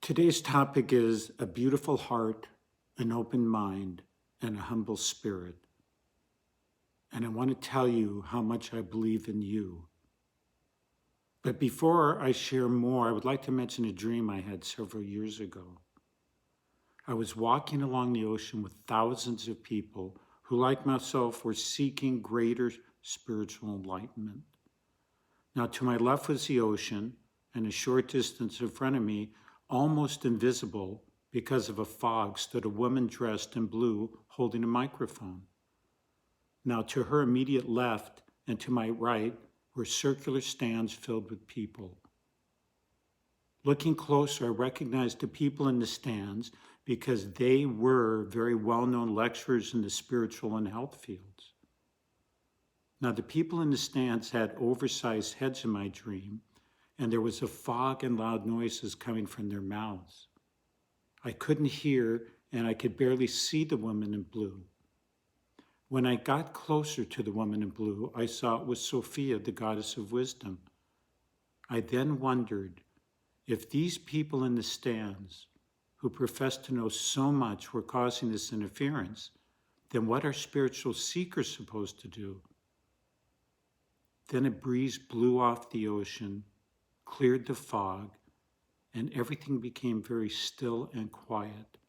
Today's topic is a beautiful heart, an open mind, and a humble spirit. And I want to tell you how much I believe in you. But before I share more, I would like to mention a dream I had several years ago. I was walking along the ocean with thousands of people who, like myself, were seeking greater spiritual enlightenment. Now, to my left was the ocean, and a short distance in front of me, almost invisible because of a fog, stood a woman dressed in blue holding a microphone. Now, to her immediate left and to my right were circular stands filled with people. Looking closer, I recognized the people in the stands because they were very well-known lecturers in the spiritual and health fields. Now, the people in the stands had oversized heads in my dream, and there was a fog and loud noises coming from their mouths. I couldn't hear, and I could barely see the woman in blue. When I got closer to the woman in blue, I saw it was Sophia, the goddess of wisdom. I then wondered if these people in the stands, who professed to know so much, were causing this interference, then what are spiritual seekers supposed to do? Then a breeze blew off the ocean, cleared the fog, and everything became very still and quiet.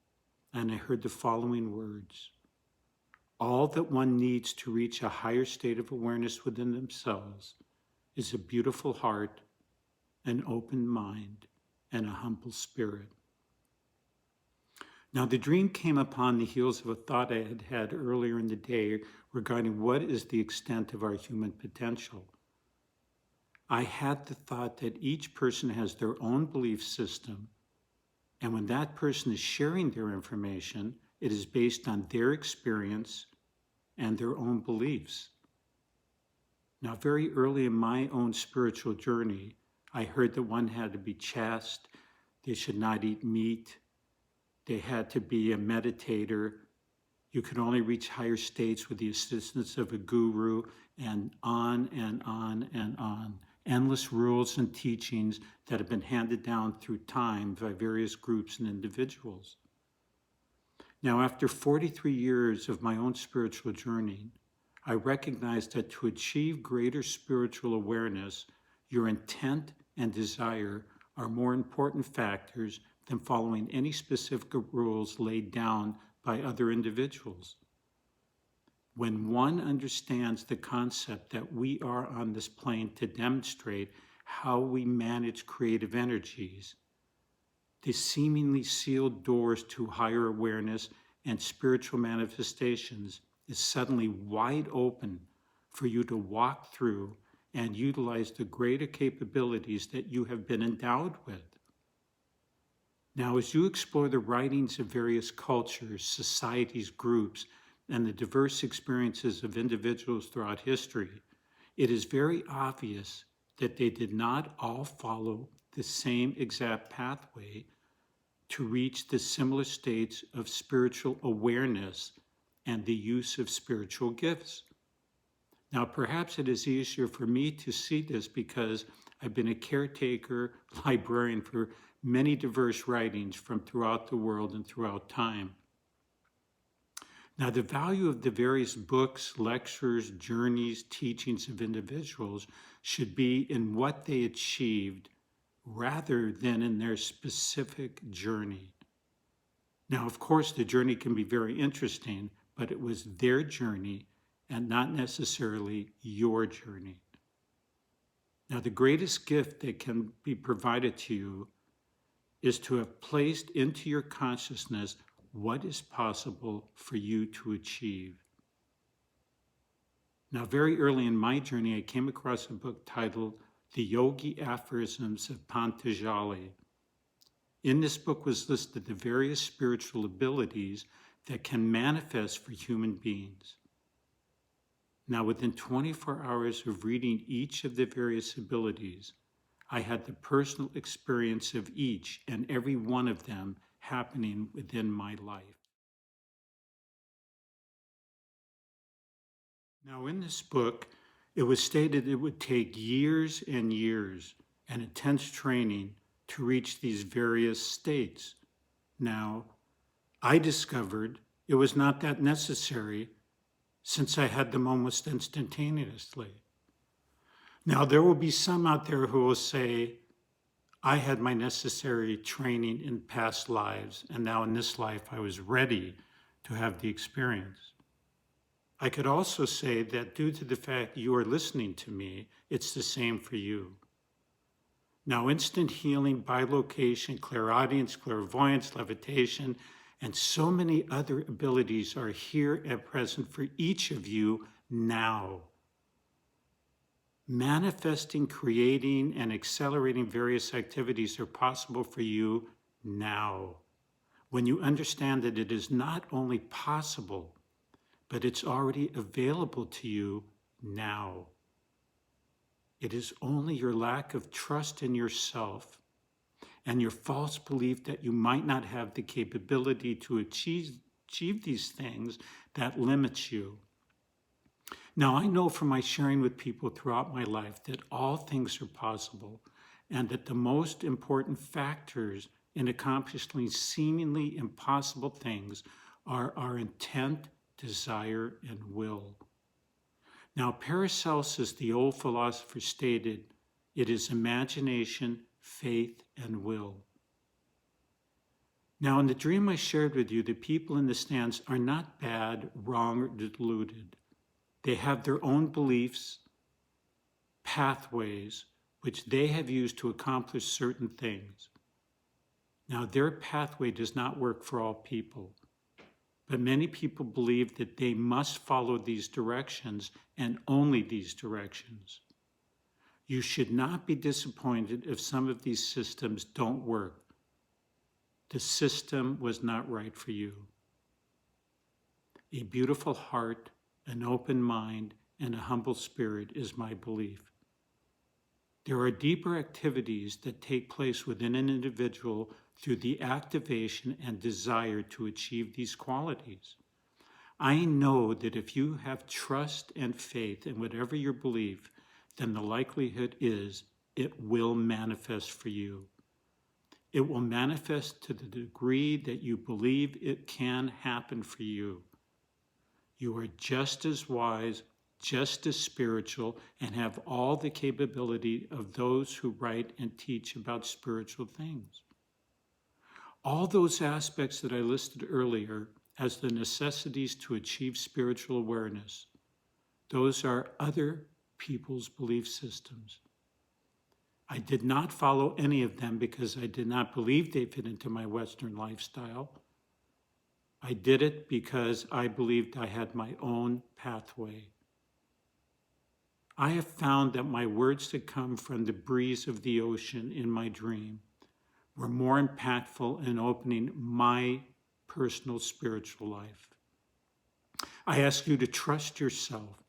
And I heard the following words: all that one needs to reach a higher state of awareness within themselves is a beautiful heart, an open mind, and a humble spirit. Now, the dream came upon the heels of a thought I had had earlier in the day regarding what is the extent of our human potential. I had the thought that each person has their own belief system, and when that person is sharing their information, it is based on their experience and their own beliefs. Now, very early in my own spiritual journey, I heard that one had to be chaste, they should not eat meat, they had to be a meditator, you could only reach higher states with the assistance of a guru, and on and on and on. Endless rules and teachings that have been handed down through time by various groups and individuals. Now, after 43 years of my own spiritual journey, I recognized that to achieve greater spiritual awareness, your intent and desire are more important factors than following any specific rules laid down by other individuals. When one understands the concept that we are on this plane to demonstrate how we manage creative energies, the seemingly sealed doors to higher awareness and spiritual manifestations is suddenly wide open for you to walk through and utilize the greater capabilities that you have been endowed with. Now, as you explore the writings of various cultures, societies, groups, and the diverse experiences of individuals throughout history, it is very obvious that they did not all follow the same exact pathway to reach the similar states of spiritual awareness and the use of spiritual gifts. Now, perhaps it is easier for me to see this because I've been a caretaker, librarian for many diverse writings from throughout the world and throughout time. Now, the value of the various books, lectures, journeys, teachings of individuals should be in what they achieved rather than in their specific journey. Now, of course, the journey can be very interesting, but it was their journey and not necessarily your journey. Now, the greatest gift that can be provided to you is to have placed into your consciousness what is possible for you to achieve. Now, very early in my journey, I came across a book titled The Yogi Aphorisms of Patanjali. In this book was listed the various spiritual abilities that can manifest for human beings. Now, within 24 hours of reading each of the various abilities, I had the personal experience of each and every one of them happening within my life. Now, in this book, it was stated it would take years and years and intense training to reach these various states. Now, I discovered it was not that necessary since I had them almost instantaneously. Now, there will be some out there who will say, I had my necessary training in past lives, and now in this life I was ready to have the experience. I could also say that due to the fact you are listening to me, it's the same for you. Now, instant healing, bilocation, clairaudience, clairvoyance, levitation, and so many other abilities are here at present for each of you now. Manifesting, creating, and accelerating various activities are possible for you now. When you understand that it is not only possible, but it's already available to you now. It is only your lack of trust in yourself and your false belief that you might not have the capability to achieve these things that limits you. Now, I know from my sharing with people throughout my life that all things are possible and that the most important factors in accomplishing seemingly impossible things are our intent, desire, and will. Now, Paracelsus, the old philosopher, stated, it is imagination, faith, and will. Now, in the dream I shared with you, the people in the stands are not bad, wrong, or deluded. They have their own beliefs, pathways, which they have used to accomplish certain things. Now, their pathway does not work for all people, but many people believe that they must follow these directions and only these directions. You should not be disappointed if some of these systems don't work. The system was not right for you. A beautiful heart, an open mind, and a humble spirit is my belief. There are deeper activities that take place within an individual through the activation and desire to achieve these qualities. I know that if you have trust and faith in whatever your belief, then the likelihood is it will manifest for you. It will manifest to the degree that you believe it can happen for you. You are just as wise, just as spiritual, and have all the capability of those who write and teach about spiritual things. All those aspects that I listed earlier as the necessities to achieve spiritual awareness, those are other people's belief systems. I did not follow any of them because I did not believe they fit into my Western lifestyle. I did it because I believed I had my own pathway. I have found that my words that come from the breeze of the ocean in my dream were more impactful in opening my personal spiritual life. I ask you to trust yourself,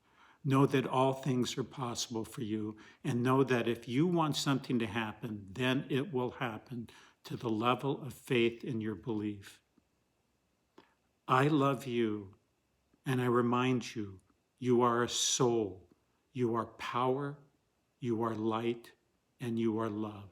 know that all things are possible for you, and know that if you want something to happen, then it will happen to the level of faith in your belief. I love you, and I remind you, you are a soul, you are power, you are light, and you are love.